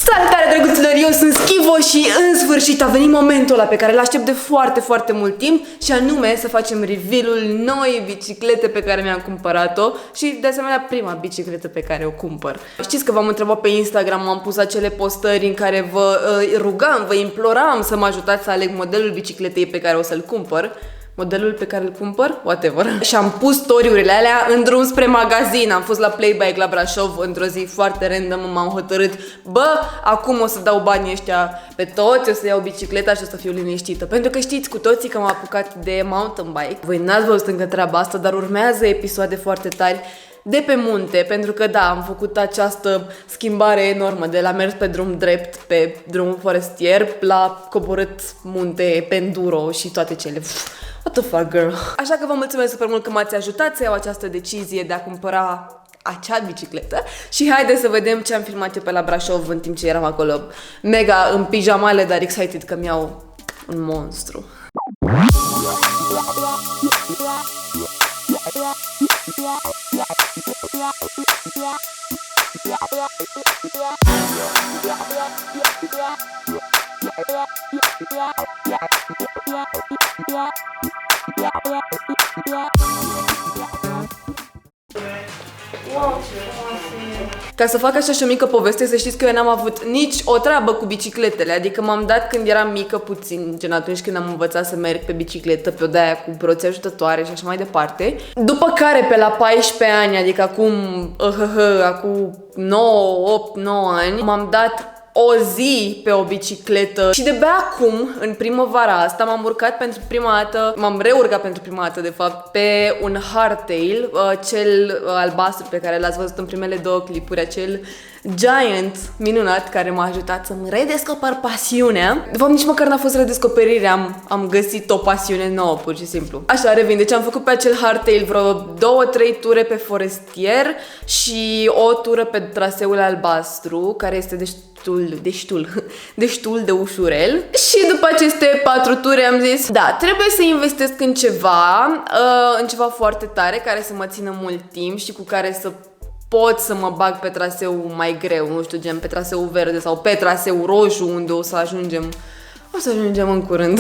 Salutare, drăguților! Eu sunt Schivo și în sfârșit a venit momentul ăla pe care îl aștept de foarte mult timp, și anume să facem reveal-ul noi biciclete pe care mi-am cumpărat-o și de asemenea prima bicicletă pe care o cumpăr. Știți că v-am întrebat pe Instagram, am pus acele postări în care vă rugam, vă imploram să mă ajutați să aleg modelul bicicletei pe care o să-l cumpăr. Modelul pe care îl cumpăr? Whatever. Și am pus story-urile alea în drum spre magazin. Am fost la Playbike la Brașov într-o zi foarte random, m-am hotărât, bă, acum o să dau banii ăștia pe toți, o să iau bicicleta și o să fiu liniștită. Pentru că știți cu toții că m-am apucat de mountain bike. Voi n-ați văzut încă treaba asta, dar urmează episoade foarte tari de pe munte, pentru că da, am făcut această schimbare enormă de la mers pe drum drept, pe drumul forestier, la coborât munte, pe enduro și toate cele. What the fuck, girl? Așa că vă mulțumesc super mult că m-ați ajutat să iau această decizie de a cumpăra acea bicicletă și haideți să vedem ce am filmat eu pe la Brașov în timp ce eram acolo mega în pijamale, dar excited că mi-au un monstru. Ca să fac așa și o mică poveste, să știți că eu n-am avut nici o treabă cu bicicletele. Adică m-am dat când eram mică puțin, gen atunci când am învățat să merg pe bicicletă, pe o de-aia cu roți ajutătoare și așa mai departe. După care, pe la 14 ani, adică acum 9, 8, 9 ani, m-am dat o zi pe o bicicletă și de-abia acum, în primăvara asta, m-am urcat pentru prima dată, m-am reurcat pentru prima dată, de fapt, pe un hardtail, cel albastru pe care l-ați văzut în primele două clipuri, acel giant minunat care m-a ajutat să-mi redescoper pasiunea. De fapt, nici măcar n-a fost redescoperire, am găsit o pasiune nouă, pur și simplu. Așa, revin, deci am făcut pe acel hardtail vreo 2-3 ture pe forestier și o tură pe traseul albastru, care este destul de ușurel. Și după aceste 4 ture am zis, da, trebuie să investesc în ceva foarte tare, care să mă țină mult timp și cu care să pot să mă bag pe traseu mai greu, nu știu, gen pe traseu verde sau pe traseu roșu, unde o să ajungem în curând.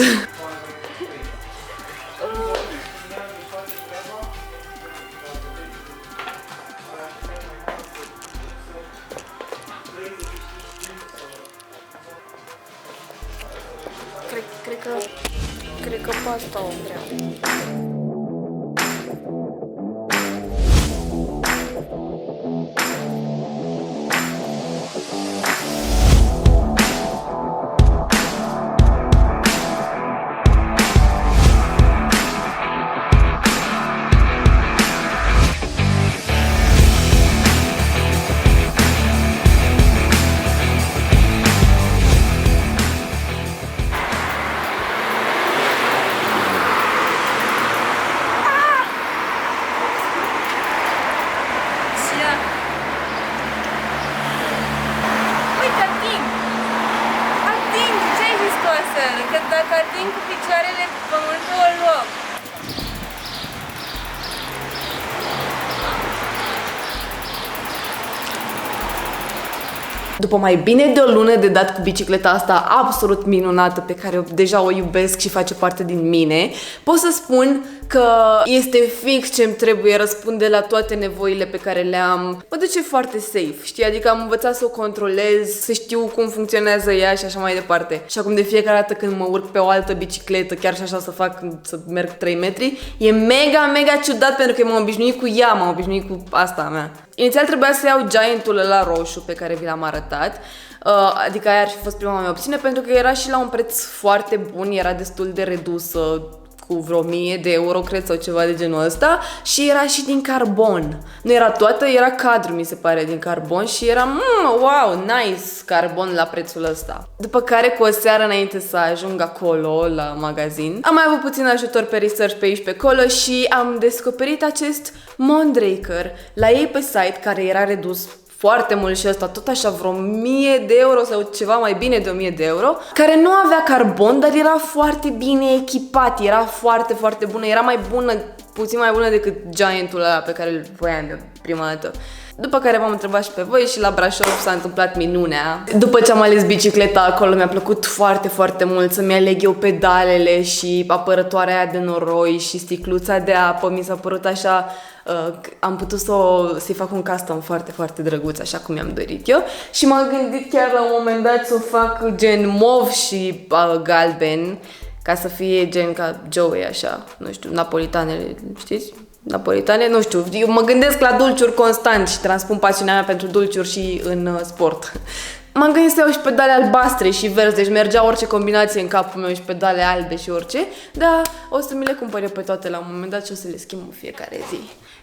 Cred că pe asta o vreau. Că dacă ating cu picioarele pământul, o luăm. După mai bine de o lună de dat cu bicicleta asta absolut minunată, pe care deja o iubesc și face parte din mine, pot să spun că este fix ce-mi trebuie, răspunde la toate nevoile pe care le am. Mă duce foarte safe, știi? Adică am învățat să o controlez, să știu cum funcționează ea și așa mai departe. Și acum de fiecare dată când mă urc pe o altă bicicletă, chiar și așa să merg 3 metri, e mega ciudat pentru că m-am obișnuit cu ea, m-am obișnuit cu asta a mea. Inițial trebuia să iau Giantul ăla roșu pe care vi l-am arătat, adică aia ar fi fost prima mea opțiune, pentru că era și la un preț foarte bun, era destul de redusă, cu vreo 1000 de euro, cred, sau ceva de genul ăsta, și era și din carbon. Nu era toată, era cadru, mi se pare, din carbon și era, wow, nice, carbon la prețul ăsta. După care, cu o seară înainte să ajung acolo, la magazin, am mai avut puțin ajutor pe research pe aici pe acolo și am descoperit acest Mondraker la ei pe site, care era redus foarte mult și ăsta tot așa vreo 1000 de euro sau ceva mai bine de 1000 de euro, care nu avea carbon, dar era foarte bine echipat, era foarte bună, era mai bună, puțin mai bună decât Giantul ăla pe care îl voiam de prima dată. După care v-am întrebat și pe voi și la Brașov s-a întâmplat minunea. După ce am ales bicicleta acolo, mi-a plăcut foarte, foarte mult să-mi aleg eu pedalele și apărătoarea aia de noroi și sticluța de apă. Mi s-a părut așa, am putut să-i fac un custom foarte, foarte drăguț, așa cum mi-am dorit eu. Și m-am gândit chiar la un moment dat să o fac gen mov și galben, ca să fie gen ca Joey, așa, nu știu, napolitanele, știți? Napolitane, nu știu, eu mă gândesc la dulciuri constant și transpun pasiunea mea pentru dulciuri și în sport. M-am gândit să iau și pedale albastre și verzi, deci mergea orice combinație în capul meu și pedale albe și orice, dar o să mi le cumpăr eu pe toate la un moment dat și o să le schimb în fiecare zi.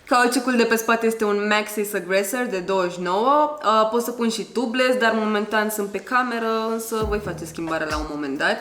Cauciucul de pe spate este un Maxxis Aggressor de 29, pot să pun și tubeless, dar momentan sunt pe cameră, însă voi face schimbarea la un moment dat.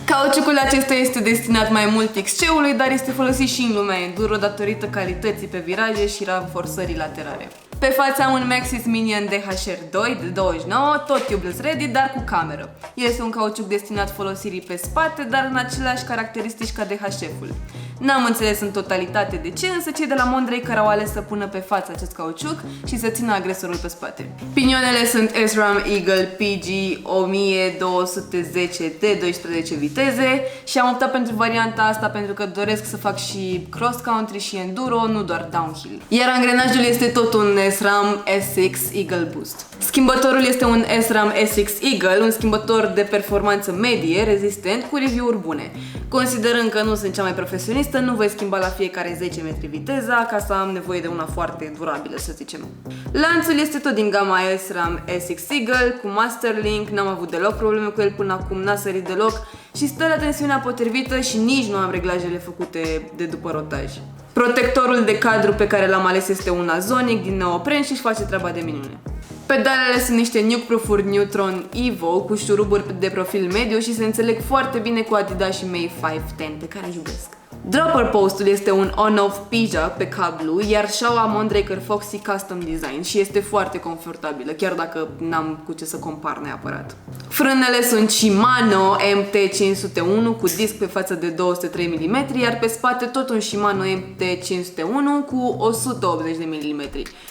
Cauciucul acesta este destinat mai mult XC-ului, dar este folosit și în lumea enduro datorită calității pe viraje și ranforsării laterale. Pe față am un Maxxis Minion DHR2 de 29, tot tubeless ready, dar cu cameră. Este un cauciuc destinat folosirii pe spate, dar în aceleași caracteristici ca DHF-ul. N-am înțeles în totalitate de ce, însă cei de la Mondraker au ales să pună pe față acest cauciuc și să țină agresorul pe spate. Pinioanele sunt SRAM Eagle PG 1210 de 12 viteze și am optat pentru varianta asta pentru că doresc să fac și cross country și enduro, nu doar downhill. Iar angrenajul este tot un SRAM SX Eagle Boost. Schimbătorul este un SRAM SX Eagle, un schimbător de performanță medie, rezistent, cu review-uri bune. Considerând că nu sunt cea mai profesionistă, nu voi schimba la fiecare 10 metri viteza, ca să am nevoie de una foarte durabilă, să zicem. Lanțul este tot din gama SRAM SX Eagle, cu Masterlink, n-am avut deloc probleme cu el până acum, n-a sărit deloc și stă la tensiunea potrivită și nici nu am reglajele făcute de după rotaj. Protectorul de cadru pe care l-am ales este un Azonic din neopren și își face treaba de minune. Pedalele sunt niște nuke-proof-uri Neutron Evo cu șuruburi de profil mediu și se înțeleg foarte bine cu Adidas și May 510, pe care îi iubesc. Dropper postul este un on-off Pija pe cablu, iar șaua Mondraker Foxy Custom Design și este foarte confortabilă, chiar dacă n-am cu ce să compar neapărat. Frânele sunt Shimano MT501 cu disc pe față de 203 mm, iar pe spate tot un Shimano MT501 cu 180 mm.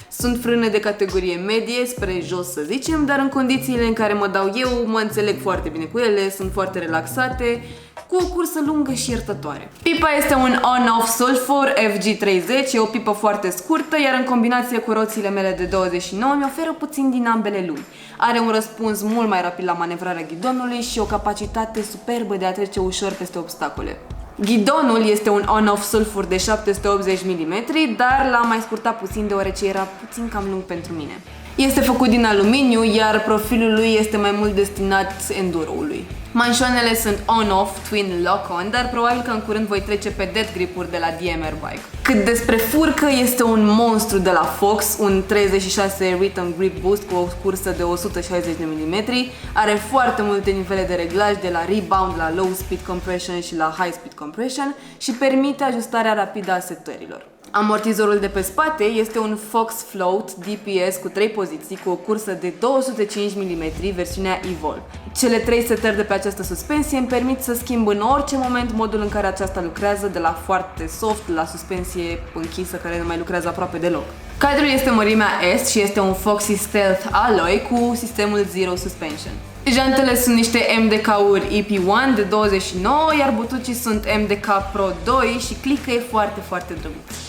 Sunt frâne de categorie medie, spre jos să zicem, dar în condițiile în care mă dau eu, mă înțeleg foarte bine cu ele, sunt foarte relaxate, cu o cursă lungă și iertătoare. Pipa este un on-off Sulfur FG30, e o pipă foarte scurtă, iar în combinație cu roțile mele de 29 mi oferă puțin din ambele lumi. Are un răspuns mult mai rapid la manevrarea ghidonului și o capacitate superbă de a trece ușor peste obstacole. Ghidonul este un on-off Sulfur de 780 mm, dar l-am mai scurtat puțin deoarece era puțin cam lung pentru mine. Este făcut din aluminiu, iar profilul lui este mai mult destinat enduro-ului. Manșoanele sunt on-off, twin lock-on, dar probabil că în curând voi trece pe dead grip-uri de la DMR Bike. Cât despre furcă, este un monstru de la Fox, un 36 Rhythm Grip Boost cu o cursă de 160 mm, are foarte multe nivele de reglaj, de la rebound, la low speed compression și la high speed compression și permite ajustarea rapidă a setărilor. Amortizorul de pe spate este un Fox Float DPS cu 3 poziții cu o cursă de 205 mm, versiunea Evolve. Cele 3 setări de pe această suspensie îmi permit să schimb în orice moment modul în care aceasta lucrează, de la foarte soft la suspensie închisă care nu mai lucrează aproape deloc. Cadrul este mărimea S și este un Foxy Stealth Alloy cu sistemul Zero Suspension. Jantele sunt niște MDK-uri EP1 de 29, iar butucii sunt MDK Pro 2 și cliccă e foarte, foarte drăguț.